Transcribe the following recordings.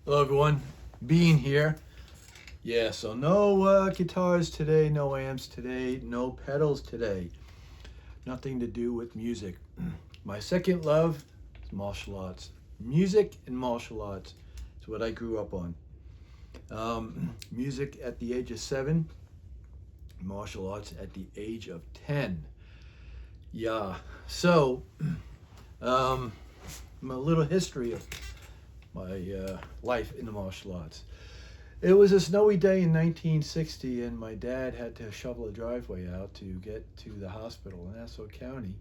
Hello everyone, Bean here. Yeah, so no guitars today, no amps today, no pedals today. Nothing to do with music. My second love is martial arts. Music and martial arts is what I grew up on. Music at the age of 7, martial arts at the age of 10. Yeah, so um, a little history of my life in the martial arts. It was a snowy day in 1960, and my dad had to shovel a driveway out to get to the hospital in Nassau County.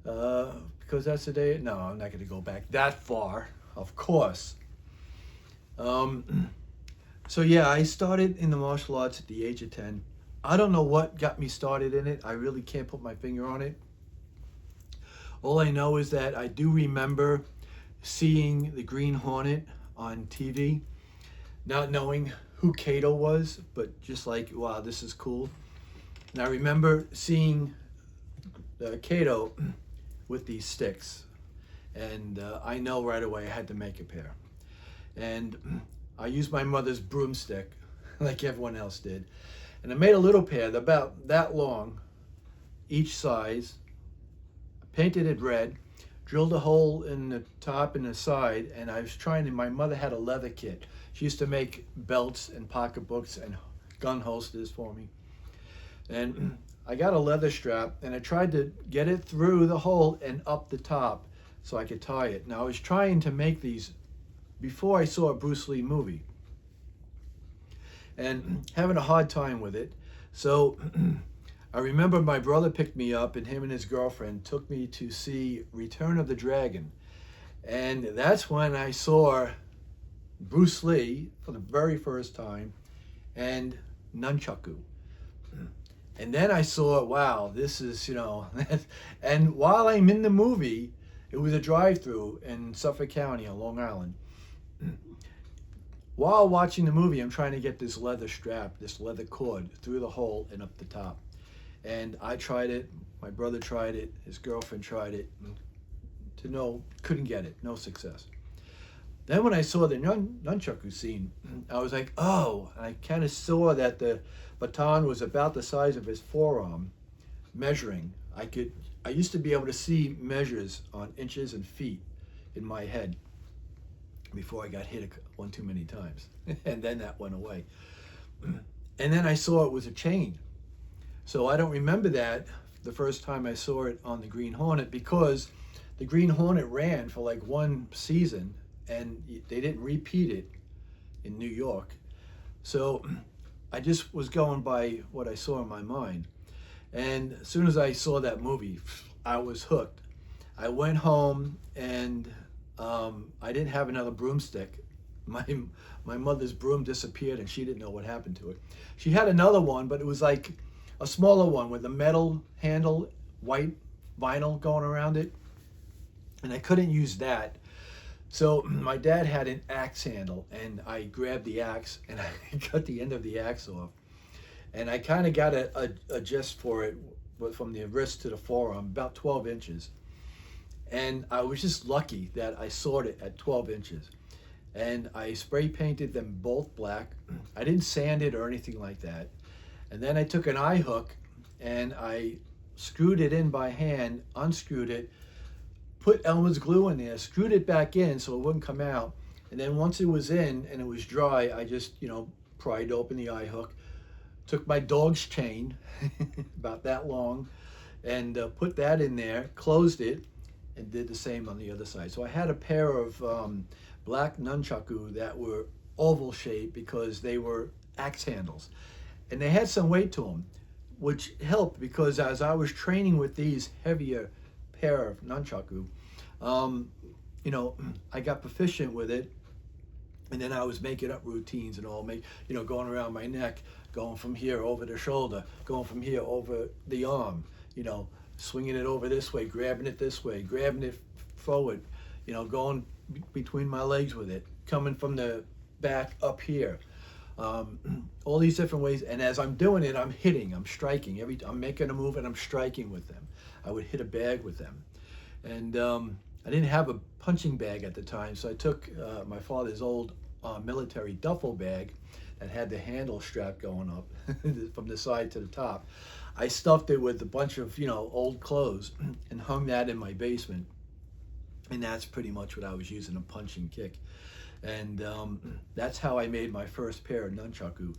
Because that's the day. No, I'm not going to go back that far, of course. Um, so, yeah, I started in the martial arts at the age of 10. I don't know what got me started in it. I really can't put my finger on it. All I know is that I do remember seeing the Green Hornet on TV, not knowing who Kato was, but just like, wow, this is cool. And I remember seeing Kato with these sticks, and I know right away I had to make a pair. And I used my mother's broomstick, like everyone else did, and I made a little pair about that long, each size, painted it red, drilled a hole in the top and the side, and I was trying to, my mother had a leather kit. She used to make belts and pocketbooks and gun holsters for me. And I got a leather strap, and I tried to get it through the hole and up the top so I could tie it. Now I was trying to make these before I saw a Bruce Lee movie and having a hard time with it. So I remember my brother picked me up, and him and his girlfriend took me to see Return of the Dragon. And that's when I saw Bruce Lee for the very first time and Nunchukku. And then I saw, wow, this is, and while I'm in the movie, it was a drive-through in Suffolk County on Long Island. While watching the movie, I'm trying to get this leather strap, this leather cord through the hole and up the top. And I tried it, my brother tried it, his girlfriend tried it, couldn't get it, no success. Then when I saw the nunchaku scene, I was like, oh, I kind of saw that the baton was about the size of his forearm, measuring. I used to be able to see measures on inches and feet in my head before I got hit one too many times. And then that went away. And then I saw it was a chain. So I don't remember that the first time I saw it on the Green Hornet, because the Green Hornet ran for like one season and they didn't repeat it in New York. So I just was going by what I saw in my mind. And as soon as I saw that movie, I was hooked. I went home, and I didn't have another broomstick. My mother's broom disappeared, and she didn't know what happened to it. She had another one, but it was like a smaller one with a metal handle, white vinyl going around it, and I couldn't use that. So my dad had an axe handle, and I grabbed the axe and I cut the end of the axe off, and I kind of got a gist for it from the wrist to the forearm, about 12 inches. And I was just lucky that I sawed it at 12 inches. And I spray painted them both black. I didn't sand it or anything like that. And then I took an eye hook and I screwed it in by hand, unscrewed it, put Elmer's glue in there, screwed it back in so it wouldn't come out. And then once it was in and it was dry, I just, pried open the eye hook, took my dog's chain, about that long, and put that in there, closed it, and did the same on the other side. So I had a pair of black nunchaku that were oval shaped because they were axe handles. And they had some weight to them, which helped because as I was training with these heavier pair of nunchaku, I got proficient with it. And then I was making up routines and all, going around my neck, going from here over the shoulder, going from here over the arm, swinging it over this way, grabbing it this way, grabbing it forward, going between my legs with it, coming from the back up here. All these different ways. And as I'm doing it, I'm hitting, I'm striking. I'm making a move and I'm striking with them. I would hit a bag with them. And I didn't have a punching bag at the time, so I took my father's old military duffel bag that had the handle strap going up from the side to the top. I stuffed it with a bunch of, old clothes and hung that in my basement. And that's pretty much what I was using, a punch and kick. And that's how I made my first pair of nunchaku.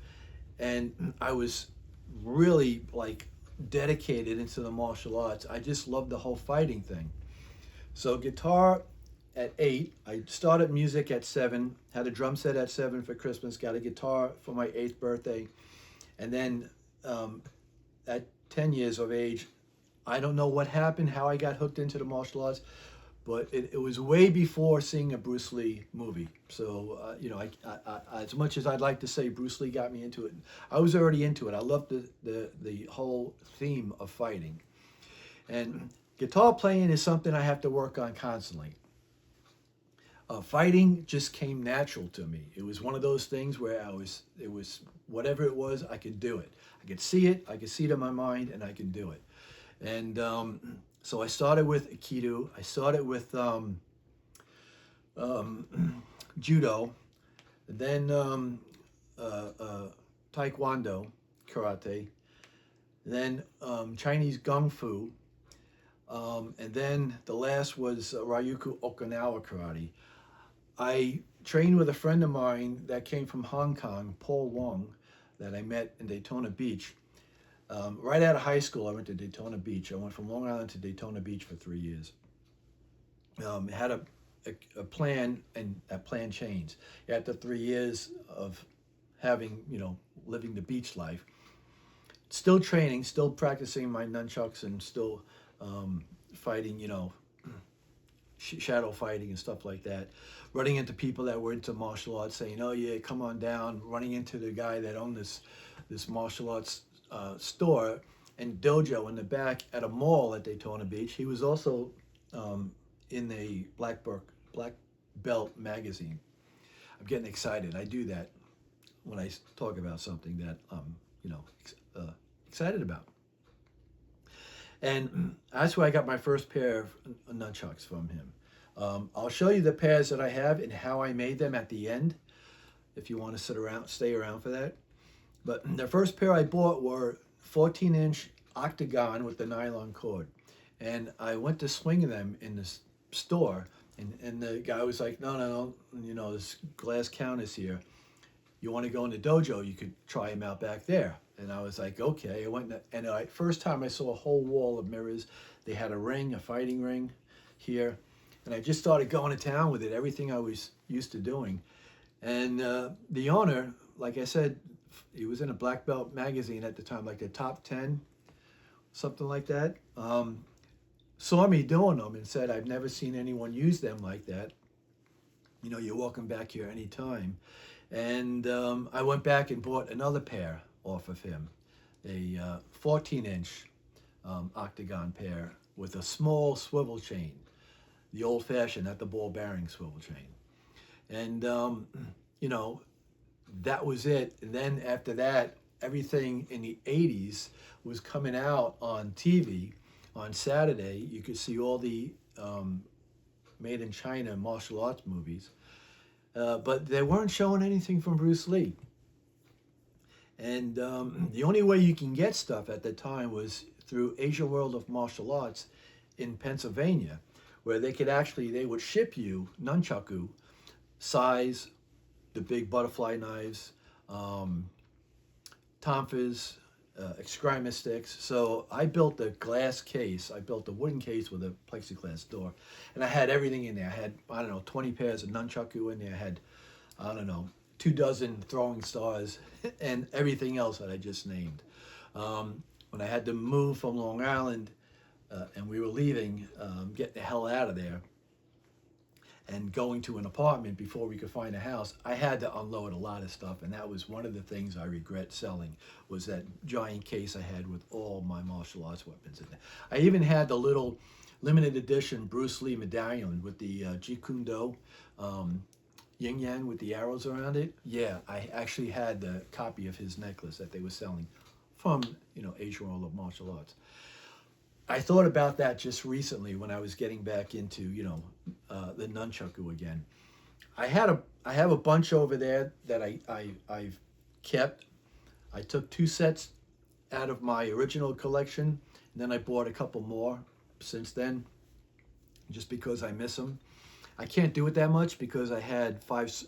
And I was really like dedicated into the martial arts. I just loved the whole fighting thing. So guitar at 8, I started music at 7, had a drum set at 7 for Christmas, got a guitar for my 8th birthday. And then at 10 years of age, I don't know what happened, how I got hooked into the martial arts, but it was way before seeing a Bruce Lee movie. So, as much as I'd like to say Bruce Lee got me into it, I was already into it. I loved the whole theme of fighting. And guitar playing is something I have to work on constantly. Fighting just came natural to me. It was one of those things where it was whatever it was, I could do it. I could see it in my mind, and I can do it. And so I started with Aikido. I started with Judo, then Taekwondo, Karate, then Chinese Kung Fu, and then the last was Ryukyu Okinawa Karate. I trained with a friend of mine that came from Hong Kong, Paul Wong, that I met in Daytona Beach. Right out of high school, I went to Daytona Beach. I went from Long Island to Daytona Beach for 3 years. Had a plan, and that plan changed. After 3 years of having, living the beach life, still training, still practicing my nunchucks, and still fighting, shadow fighting and stuff like that. Running into people that were into martial arts, saying, "Oh yeah, come on down." Running into the guy that owned this martial arts store and dojo in the back at a mall at Daytona Beach. He was also in the Black Belt magazine. I'm getting excited. I do that when I talk about something that I'm, excited about. And that's where I got my first pair of nunchucks from him. I'll show you the pairs that I have and how I made them at the end, if you want to stay around for that. But the first pair I bought were 14-inch octagon with the nylon cord. And I went to swing them in the store, and the guy was like, no, this glass counters here. You want to go in the dojo, you could try them out back there. And I was like, okay. I went, and first time I saw a whole wall of mirrors. They had a fighting ring here. And I just started going to town with it, everything I was used to doing. And the owner, like I said, he was in a Black Belt magazine at the time, like the top 10, something like that. Saw me doing them and said, "I've never seen anyone use them like that. You're welcome back here anytime." And I went back and bought another pair off of him, a 14-inch octagon pair with a small swivel chain, the old-fashioned, not the ball bearing swivel chain. And, that was it. And then after that, everything in the 80s was coming out on TV. On Saturday, you could see all the made in China martial arts movies. But they weren't showing anything from Bruce Lee. And the only way you can get stuff at the time was through Asia World of Martial Arts in Pennsylvania, where they would ship you nunchaku size, the big butterfly knives, tonfas, excrema sticks. So I built a glass case. I built a wooden case with a plexiglass door, and I had everything in there. I had, 20 pairs of nunchaku in there. I had, 24 throwing stars and everything else that I just named. When I had to move from Long Island and we were leaving, getting the hell out of there and going to an apartment before we could find a house, I had to unload a lot of stuff, and that was one of the things I regret selling, was that giant case I had with all my martial arts weapons in there. I even had the little limited edition Bruce Lee medallion with the Jeet Kune Do yin yang with the arrows around it. Yeah, I actually had the copy of his necklace that they were selling from, Asia World of Martial Arts. I thought about that just recently when I was getting back into, the nunchaku again. I have a bunch over there that I've kept. I took 2 sets out of my original collection, and then I bought a couple more since then, just because I miss them. I can't do it that much because I had 5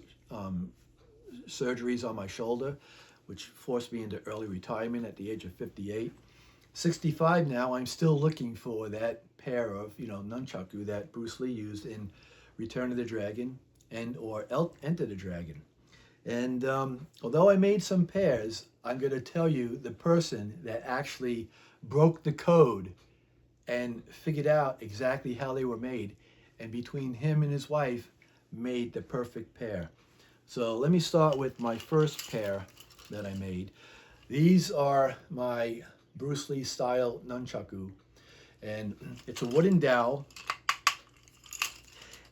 surgeries on my shoulder, which forced me into early retirement at the age of 58. 65 now, I'm still looking for that pair of, nunchaku that Bruce Lee used in Return of the Dragon and or Enter the Dragon. And although I made some pairs, I'm going to tell you the person that actually broke the code and figured out exactly how they were made, and between him and his wife made the perfect pair. So let me start with my first pair that I made. These are my Bruce Lee style nunchaku, and it's a wooden dowel,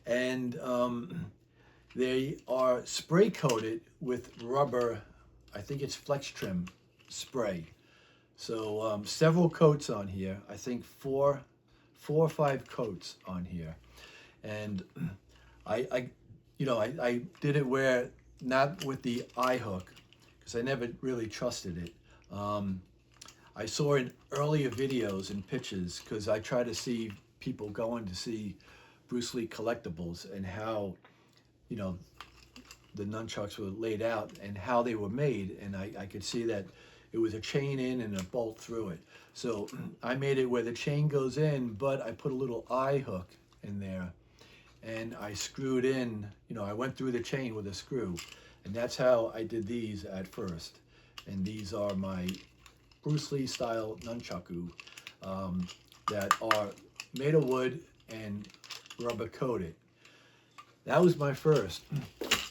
and they are spray coated with rubber, I think it's Flex Trim spray. So several coats on here, I think four or 5 coats on here. And I did it where, not with the eye hook, because I never really trusted it. I saw in earlier videos and pictures, because I try to see people going to see Bruce Lee collectibles and how, the nunchucks were laid out and how they were made. And I could see that it was a chain in and a bolt through it. So I made it where the chain goes in, but I put a little eye hook in there. And I screwed in, I went through the chain with a screw. And that's how I did these at first. And these are my Bruce Lee style nunchaku that are made of wood and rubber coated. That was my first.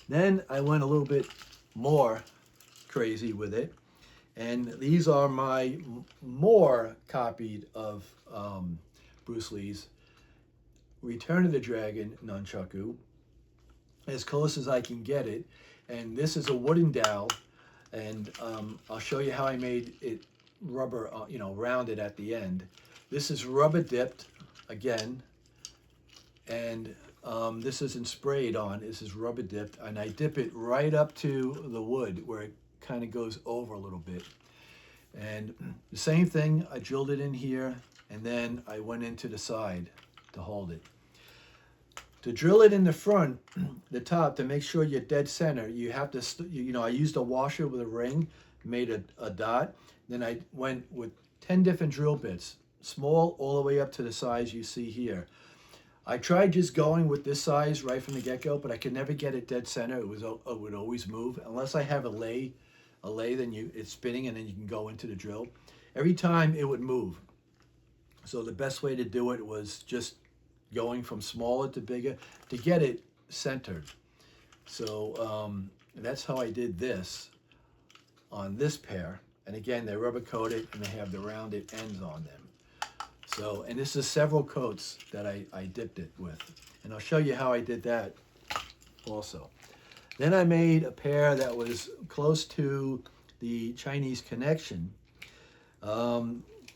Then I went a little bit more crazy with it. And these are my more copied of Bruce Lee's Return of the Dragon nunchaku, as close as I can get it. And this is a wooden dowel, and I'll show you how I made it rubber, rounded at the end. This is rubber dipped again, and this isn't sprayed on. This is rubber dipped, and I dip it right up to the wood where it kind of goes over a little bit. And the same thing, I drilled it in here, and then I went into the side to hold it. To drill it in the front, the top, to make sure you're dead center, you have to, I used a washer with a ring, made a dot. Then I went with 10 different drill bits, small all the way up to the size you see here. I tried just going with this size right from the get-go, but I could never get it dead center. It would always move. Unless I have a lathe, then it's spinning, and then you can go into the drill. Every time it would move. So the best way to do it was just going from smaller to bigger to get it centered. So that's how I did this on this pair. And again, they're rubber coated and they have the rounded ends on them. So, and this is several coats that I dipped it with. And I'll show you how I did that also. Then I made a pair that was close to the Chinese Connection,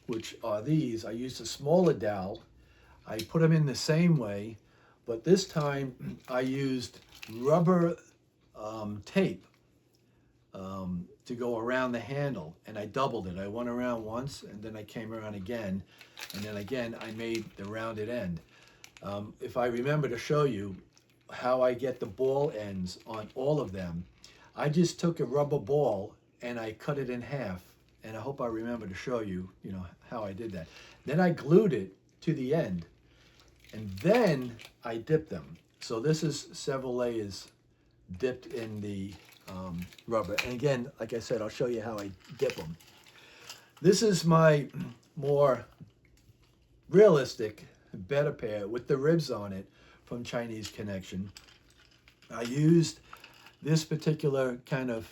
which are these. I used a smaller dowel. I put them in the same way, but this time I used rubber tape to go around the handle, and I doubled it. I went around once, and then I came around again, and then again I made the rounded end. If I remember to show you how I get the ball ends on all of them, I just took a rubber ball and I cut it in half, and I hope I remember to show you, how I did that. Then I glued it to the end, and then I dipped them. So this is several layers dipped in the rubber. And again, like I said, I'll show you how I dip them. This is my more realistic, better pair with the ribs on it from Chinese Connection. I used this particular kind of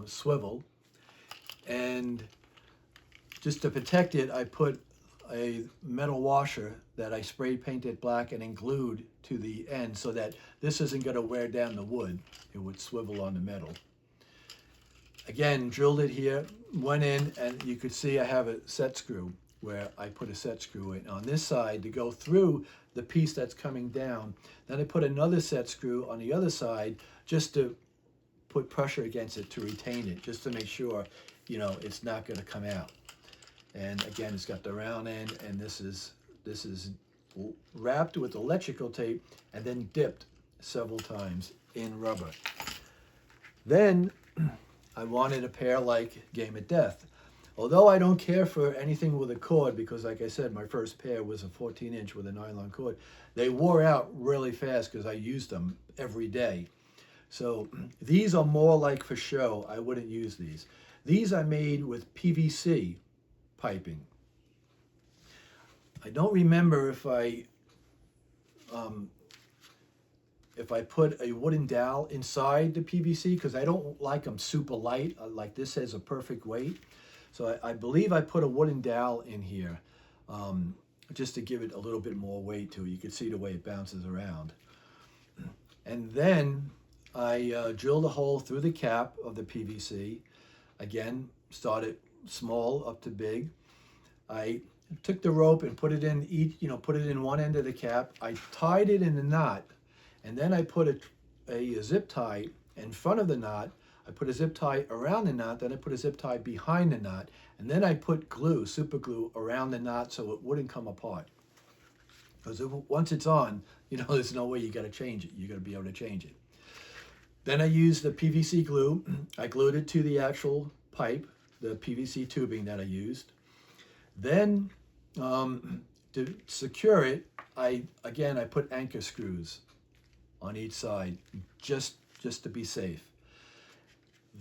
swivel, and just to protect it, I put a metal washer that I spray painted black and then glued to the end so that this isn't going to wear down the wood. It would swivel on the metal. Again, drilled it here, went in, and you could see I have a set screw. where I put a set screw in on this side to go through the piece that's coming down. Then I put another set screw on the other side just to put pressure against it to retain it, just to make sure, you know, it's not going to come out. And again, it's got the round end, and this is wrapped with electrical tape and then dipped several times in rubber. Then I wanted a pair like Game of Death. Although I don't care for anything with a cord, because like I said, my first pair was a 14-inch with a nylon cord. They wore out really fast because I used them every day. So these are more like for show. I wouldn't use these. These I made with PVC piping. I don't remember if I put a wooden dowel inside the PVC, because I don't like them super light. Like this has a perfect weight. So I believe I put a wooden dowel in here just to give it a little bit more weight to it. You can see the way it bounces around. And then I drilled a hole through the cap of the PVC. Again, started small up to big. I took the rope and put it in put it in one end of the cap. I tied it in a knot, and then I put a zip tie in front of the knot. I put a zip tie around the knot, then I put a zip tie behind the knot, and then I put glue, super glue, around the knot so it wouldn't come apart. Because once it's on, you know, there's no way you got to change it. You got to be able to change it. Then I used the PVC glue. I glued it to the actual pipe, the PVC tubing that I used. Then to secure it, I put anchor screws on each side just to be safe.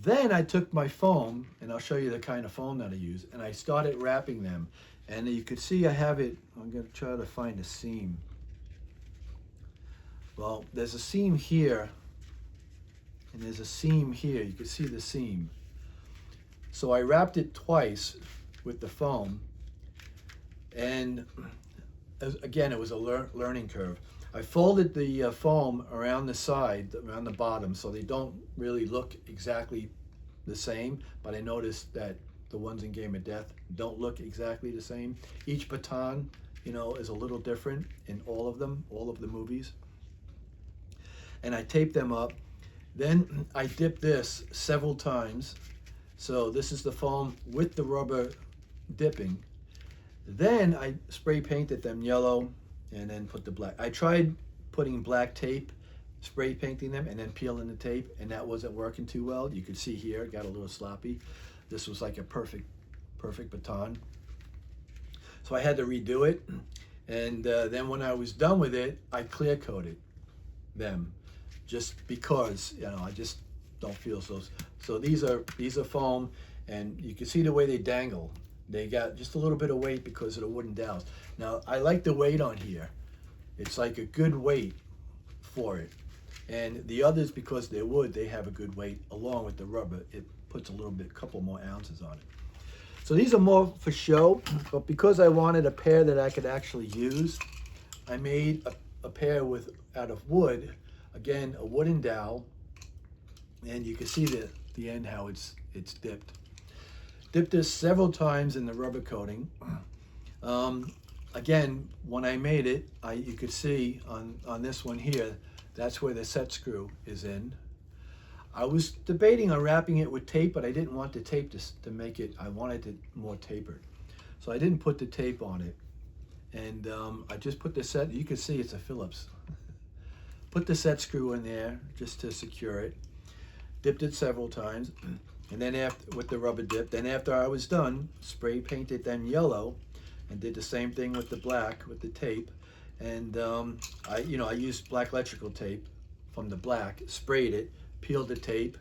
Then I took my foam, and I'll show you the kind of foam that I use, and I started wrapping them. And you can see I have it, I'm going to try to find a seam. Well, there's a seam here, and there's a seam here. You can see the seam. So I wrapped it twice with the foam, and again, it was a learning curve. I folded the foam around the side, around the bottom, so they don't really look exactly the same, but I noticed that the ones in Game of Death don't look exactly the same. Each baton, you know, is a little different in all of them, all of the movies. And I taped them up. Then I dipped this several times. So this is the foam with the rubber dipping. Then I spray painted them yellow, and then put the black. I tried putting black tape, spray painting them, and then peeling the tape, and that wasn't working too well. You could see here, it got a little sloppy. This was like a perfect baton. So I had to redo it, and then when I was done with it, I clear coated them, just because, you know, I just don't feel so. So these are foam, and you can see the way they dangle. They got just a little bit of weight because of the wooden dowels. Now, I like the weight on here. It's like a good weight for it. And the others, because they're wood, they have a good weight along with the rubber. It puts a couple more ounces on it. So these are more for show, but because I wanted a pair that I could actually use, I made a pair out of wood. Again, a wooden dowel. And you can see the end, how it's dipped. Dipped this several times in the rubber coating. Again, when I made it, you could see on this one here, that's where the set screw is in. I was debating on wrapping it with tape, but I didn't want the tape to make it, I wanted it more tapered. So I didn't put the tape on it. And I just put the set, you can see it's a Phillips. Put the set screw in there just to secure it. Dipped it several times. And then with the rubber dip, then after I was done, spray painted them yellow, and did the same thing with the black, with the tape. And I used black electrical tape from the black, sprayed it, peeled the tape,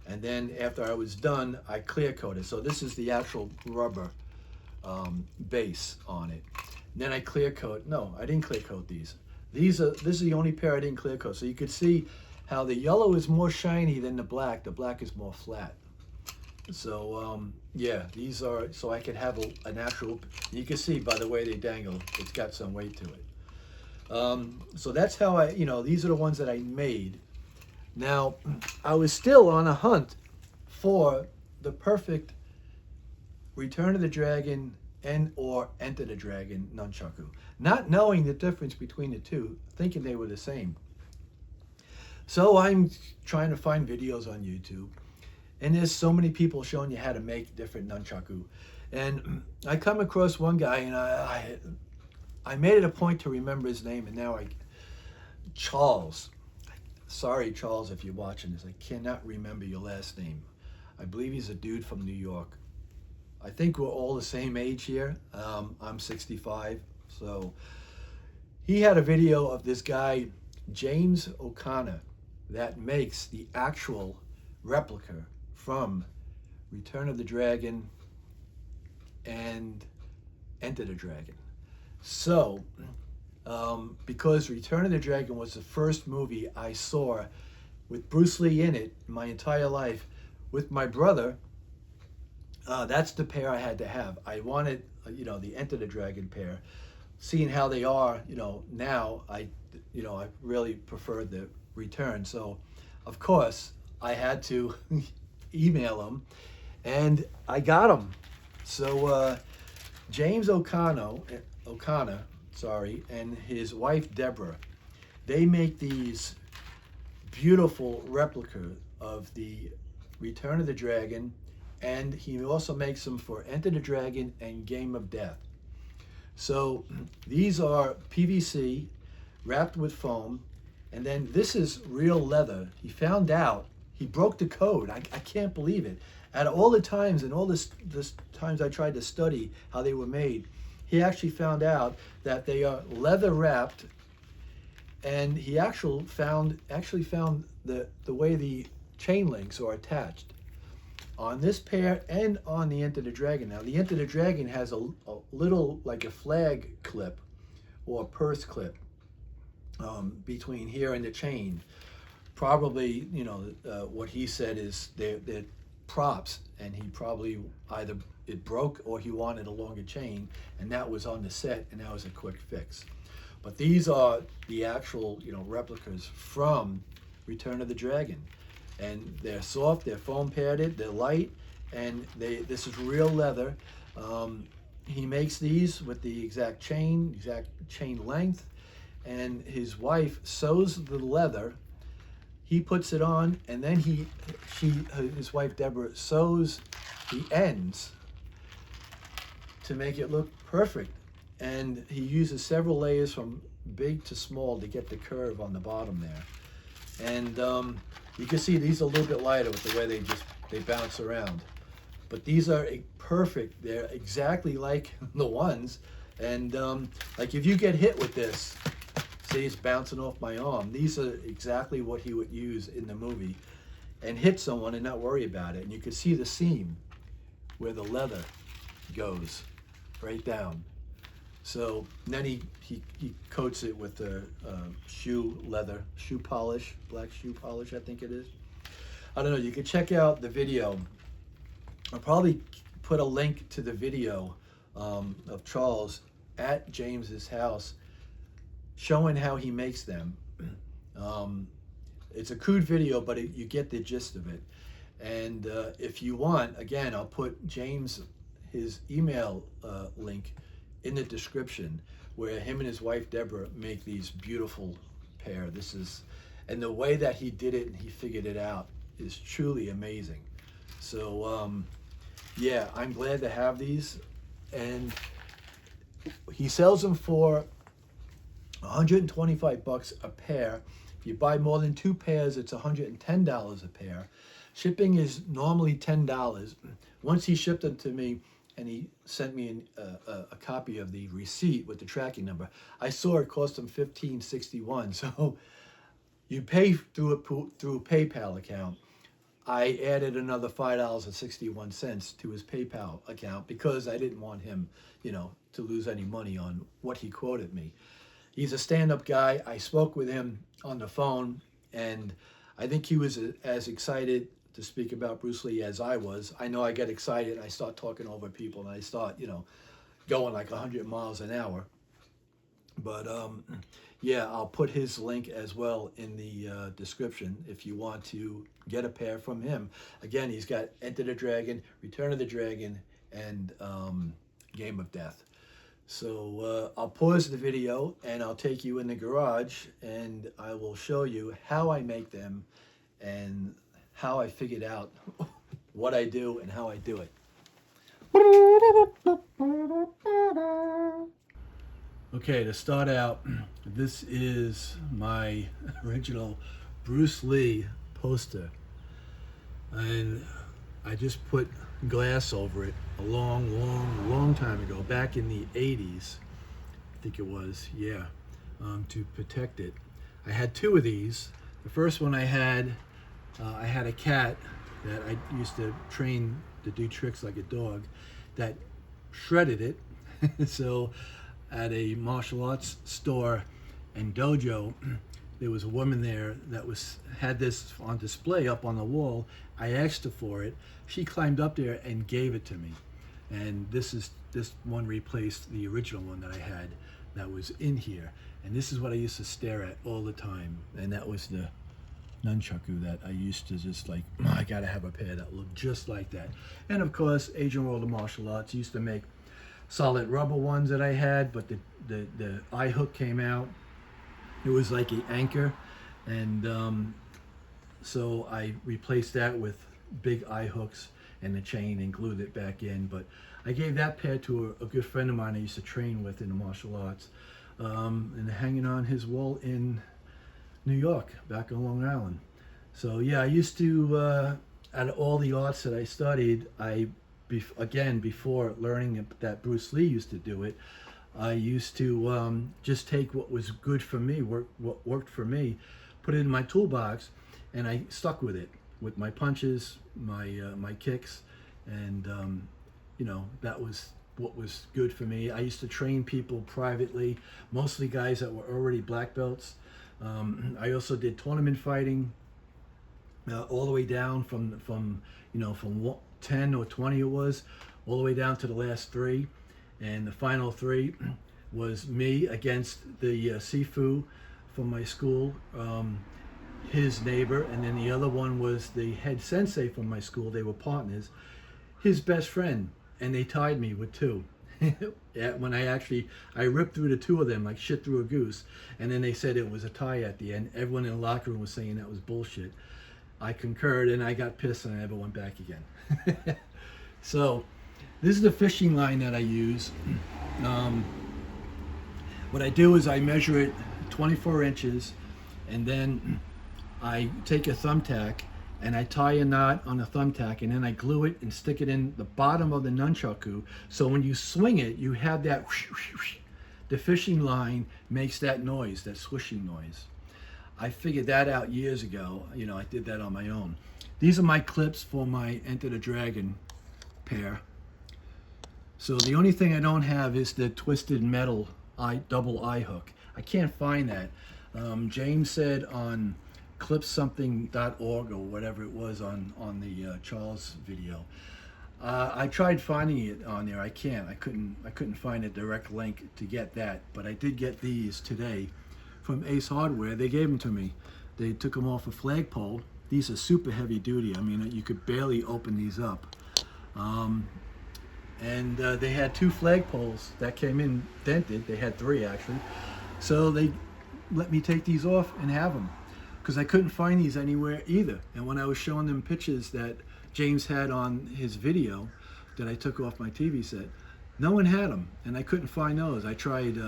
and then after I was done, I clear coated. So this is the actual rubber base on it. And then I clear coat. No, I didn't clear coat these. This is the only pair I didn't clear coat. So you could see how the yellow is more shiny than the black. The black is more flat. So yeah, these are, so I could have an actual, you can see by the way they dangle, it's got some weight to it. So that's how these are the ones that I made. Now, I was still on a hunt for the perfect Return of the Dragon and or Enter the Dragon nunchaku, not knowing the difference between the two, thinking they were the same. So I'm trying to find videos on YouTube, and there's so many people showing you how to make different nunchaku. And I come across one guy, and I made it a point to remember his name, and now Charles. Sorry, Charles, if you're watching this. I cannot remember your last name. I believe he's a dude from New York. I think we're all the same age here. I'm 65. So he had a video of this guy, James O'Connor, that makes the actual replica from Return of the Dragon and Enter the Dragon. So, because Return of the Dragon was the first movie I saw with Bruce Lee in it my entire life, with my brother, that's the pair I had to have. I wanted, the Enter the Dragon pair. Seeing how they are, now, I really prefer the Return. So, of course, I had to email them, and I got them. So, James O'Connor, and his wife Deborah, they make these beautiful replicas of the Return of the Dragon, and he also makes them for Enter the Dragon and Game of Death. So these are PVC wrapped with foam, and then this is real leather. He found out, he broke the code. I can't believe it. Out of all the times and all this times I tried to study how they were made, he actually found out that they are leather wrapped, and he actually found the way the chain links are attached on this pair and on the Enter the Dragon. Now the Enter the Dragon has a little, like a flag clip or a purse clip between here and the chain. Probably, what he said is they're props, and he probably either it broke or he wanted a longer chain, and that was on the set, and that was a quick fix. But these are the actual, replicas from Return of the Dragon, and they're soft, they're foam padded, they're light, and this is real leather. He makes these with the exact chain length, and his wife sews the leather. He puts it on, and then his wife Deborah sews the ends to make it look perfect. And he uses several layers from big to small to get the curve on the bottom there. And you can see these are a little bit lighter with the way they bounce around. But these are perfect. They're exactly like the ones. And like if you get hit with this, say it's bouncing off my arm, these are exactly what he would use in the movie, and hit someone and not worry about it. And you can see the seam where the leather goes right down. So then he coats it with the shoe polish, black shoe polish, I think it is. I don't know, you can check out the video. I'll probably put a link to the video of Charles at James's house showing how he makes them. It's a crude video, but you get the gist of it. And if you want, again, I'll put his email link in the description, where him and his wife Deborah make these beautiful pair. And the way that he did it and he figured it out is truly amazing. So yeah, I'm glad to have these. And he sells them for $125 a pair. If you buy more than 2 pairs, it's $110 a pair. Shipping is normally $10. Once he shipped them to me, and he sent me a copy of the receipt with the tracking number, I saw it cost him $15.61. So you pay through a PayPal account. I added another $5.61 to his PayPal account because I didn't want him, to lose any money on what he quoted me. He's a stand-up guy. I spoke with him on the phone, and I think he was as excited to speak about Bruce Lee as I was. I know I get excited and I start talking over people, and I start, going like 100 miles an hour. But yeah, I'll put his link as well in the description if you want to get a pair from him. Again, he's got Enter the Dragon, Return of the Dragon, and game of death. So I'll pause the video and I'll take you in the garage and I will show you how I make them and how I figured out what I do and how I do it. Okay, to start out, this is my original Bruce Lee poster. And I just put glass over it a long time ago, back in the 80s, I think it was, yeah, to protect it. I had two of these. The first one I had a cat that I used to train to do tricks like a dog that shredded it. So at a martial arts store and dojo, there was a woman there that had this on display up on the wall. I asked her for it. She climbed up there and gave it to me. And this one replaced the original one that I had that was in here. And this is what I used to stare at all the time. And that was the nunchaku that I used to just like, oh, I gotta have a pair that look just like that. And of course, Asian World of Martial Arts used to make solid rubber ones that I had, but the eye hook came out. It was like an anchor, and so I replaced that with big eye hooks and the chain and glued it back in. But I gave that pair to a good friend of mine I used to train with in the martial arts, and hanging on his wall in New York, back on Long Island. So yeah, I used to, out of all the arts that I studied, again, before learning that Bruce Lee used to do it, I used to just take what was good for me, what worked for me, put it in my toolbox, and I stuck with it, with my punches, my kicks, and you know, that was what was good for me. I used to train people privately, mostly guys that were already black belts. I also did tournament fighting, all the way down from 10 or 20 it was, all the way down to the last three. And the final three was me against the Sifu from my school, his neighbor, and then the other one was the head sensei from my school. They were partners, his best friend, and they tied me with two. When I ripped through the two of them like shit through a goose, and then they said it was a tie at the end. Everyone in the locker room was saying that was bullshit. I concurred, and I got pissed, and I never went back again. So this is the fishing line that I use. What I do is I measure it 24 inches, and then I take a thumbtack and I tie a knot on a thumbtack, and then I glue it and stick it in the bottom of the nunchaku. So when you swing it, you have that, the fishing line makes that noise, that swishing noise. I figured that out years ago. You know, I did that on my own. These are my clips for my Enter the Dragon pair. So the only thing I don't have is the twisted metal double eye hook. I can't find that. James said on clipsomething.org or whatever it was on the Charles video. I tried finding it on there. I couldn't find a direct link to get that, but I did get these today from Ace Hardware. They gave them to me. They took them off a flagpole. These are super heavy duty. I mean, you could barely open these up. And they had two flagpoles that came in dented. They had three actually. So they let me take these off and have them, because I couldn't find these anywhere either. And when I was showing them pictures that James had on his video that I took off my TV set, no one had them, and I couldn't find those. I tried,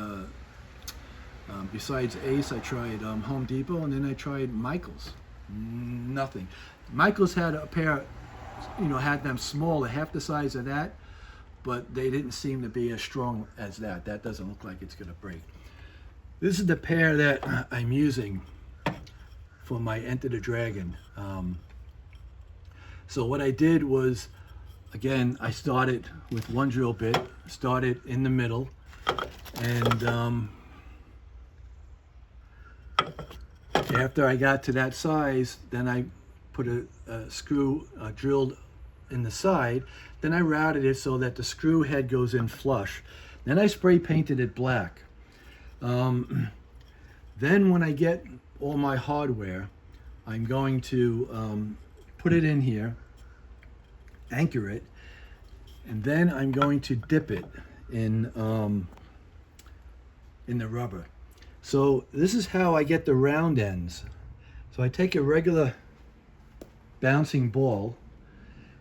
besides Ace, I tried Home Depot, and then I tried Michael's. Nothing. Michael's had a pair, you know, had them smaller, half the size of that, but they didn't seem to be as strong as that. That doesn't look like it's gonna break. This is the pair that I'm using for my Enter the Dragon. So what I did was, again, I started with one drill bit, started in the middle, and after I got to that size, then I put a screw drilled in the side. Then I routed it so that the screw head goes in flush. Then I spray painted it black. Then when I get all my hardware, I'm going to put it in here, anchor it, and then I'm going to dip it in the rubber. So this is how I get the round ends. So I take a regular bouncing ball,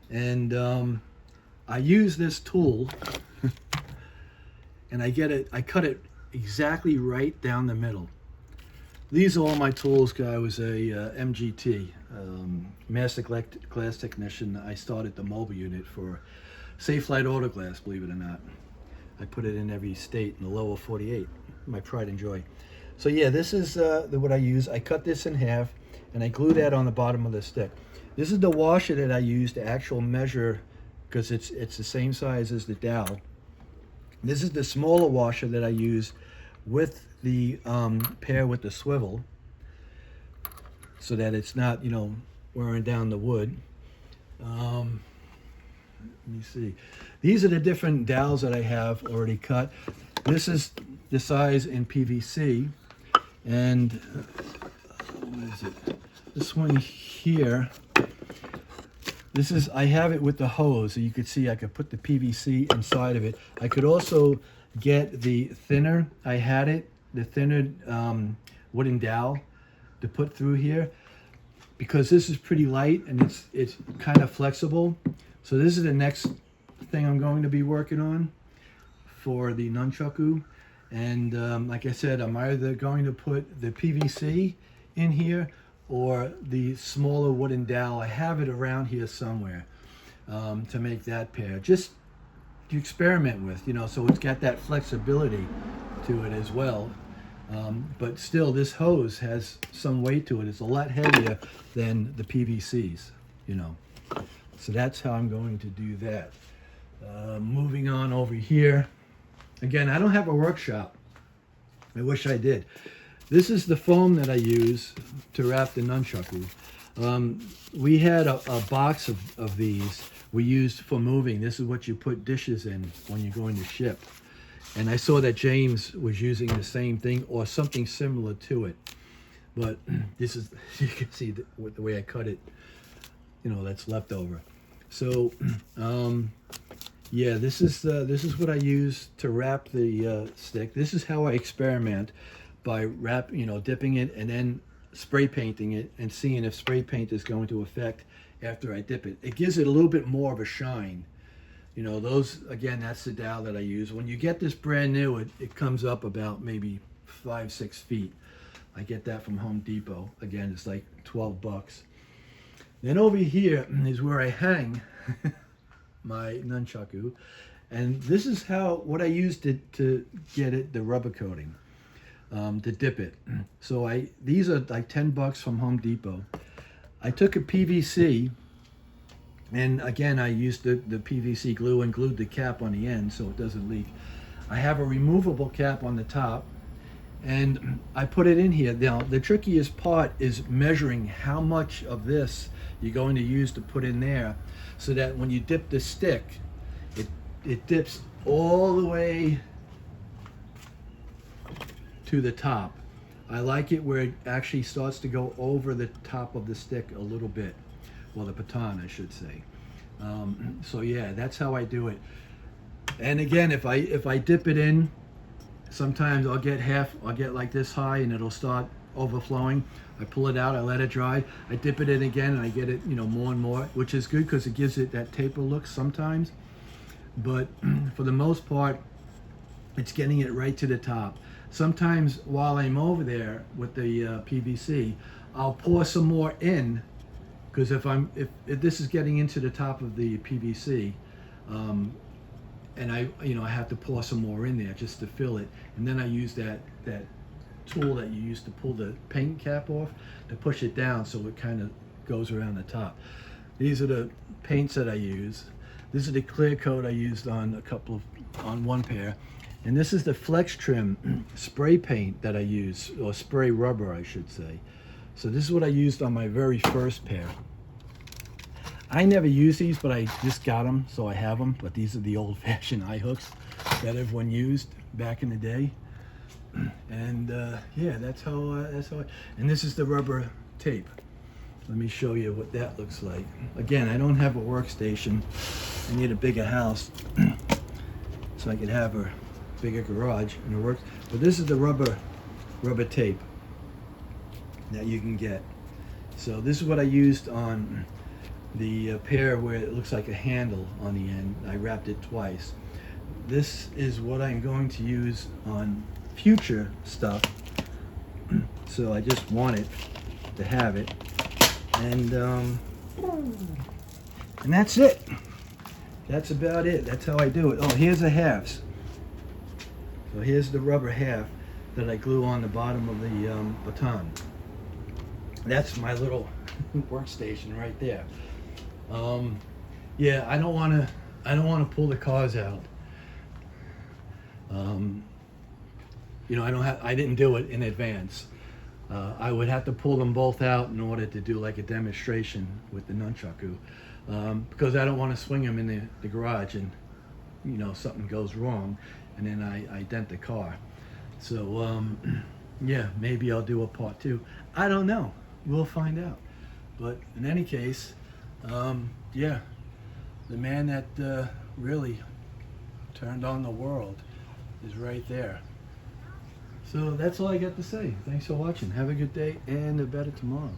and I use this tool, and I cut it exactly right down the middle. These are all my tools, because I was a MGT, Master Glass Technician. I started the mobile unit for Safe Flight Auto Glass, believe it or not. I put it in every state in the lower 48, my pride and joy. So yeah, this is what I use. I cut this in half, and I glue that on the bottom of the stick. This is the washer that I use to actual measure, because it's the same size as the dowel. This is the smaller washer that I use with the pair with the swivel, so that it's not, you know, wearing down the wood. Let me see. These are the different dowels that I have already cut. This is the size in PVC, and what is it? This one here. This is, I have it with the hose, so you could see I could put the PVC inside of it. I could also get the thinner. I had it, the thinner wooden dowel to put through here, because this is pretty light and it's kind of flexible. So this is the next thing I'm going to be working on for the NUNCHUCKU. And like I said, I'm either going to put the PVC in here or the smaller wooden dowel. I have it around here somewhere to make that pair, just to experiment with, you know, so it's got that flexibility to it as well. But still, this hose has some weight to it. It's a lot heavier than the PVCs, you know. So that's how I'm going to do that. Moving on over here. Again, I don't have a workshop. I wish I did. This is the foam that I use to wrap the NUNCHUCKU. We had a box of these we used for moving. This is what you put dishes in when you're going to ship. And I saw that James was using the same thing or something similar to it. But this is, you can see the way I cut it, you know, that's left over. So, yeah, this is what I use to wrap the stick. This is how I experiment, by dipping it and then spray painting it and seeing if spray paint is going to affect after I dip it. It gives it a little bit more of a shine. You know, those, again, that's the dowel that I use. When you get this brand new, it comes up about maybe 5-6 feet. I get that from Home Depot. Again, it's like 12 bucks. Then over here is where I hang my NUNCHUCKU. And this is what I use to get it, the rubber coating. To dip it. So these are like 10 bucks from Home Depot. I took a PVC, and again I used the PVC glue and glued the cap on the end so it doesn't leak. I have a removable cap on the top, and I put it in here. Now the trickiest part is measuring how much of this you're going to use to put in there, so that when you dip the stick, it dips all the way to the top. I like it where it actually starts to go over the top of the stick a little bit. Well, the baton, I should say. So yeah, that's how I do it. And again, if I dip it in, sometimes I'll get like this high and it'll start overflowing. I pull it out, I let it dry, I dip it in again, and I get it, you know, more and more, which is good because it gives it that taper look sometimes. But for the most part, it's getting it right to the top. Sometimes while I'm over there with the PVC, I'll pour some more in, because if this is getting into the top of the PVC, and I have to pour some more in there just to fill it, and then I use that tool that you use to pull the paint cap off to push it down so it kind of goes around the top. These are the paints that I use. This is the clear coat I used on on one pair. And this is the Flex Trim spray paint that I use, or spray rubber, I should say. So this is what I used on my very first pair. I never use these, but I just got them, so I have them. But these are the old-fashioned eye hooks that everyone used back in the day. And yeah, that's how and this is the rubber tape. Let me show you what that looks like. Again, I don't have a workstation. I need a bigger house. so I could have a bigger garage and it works. But this is the rubber tape that you can get. So this is what I used on the pair where it looks like a handle on the end. I wrapped it twice. This is what I'm going to use on future stuff. So I just wanted to have it, and that's it. That's about it. That's how I do it. Oh, here's the halves. So here's the rubber half that I glue on the bottom of the baton. That's my little workstation right there. Yeah, I don't want to pull the cars out. You know, I didn't do it in advance. I would have to pull them both out in order to do like a demonstration with the nunchaku, because I don't want to swing them in the garage and, you know, something goes wrong and then I dent the car. So yeah, maybe I'll do a part 2. I don't know. We'll find out. But in any case, yeah, the man that really turned on the world is right there. So that's all I got to say. Thanks for watching. Have a good day and a better tomorrow.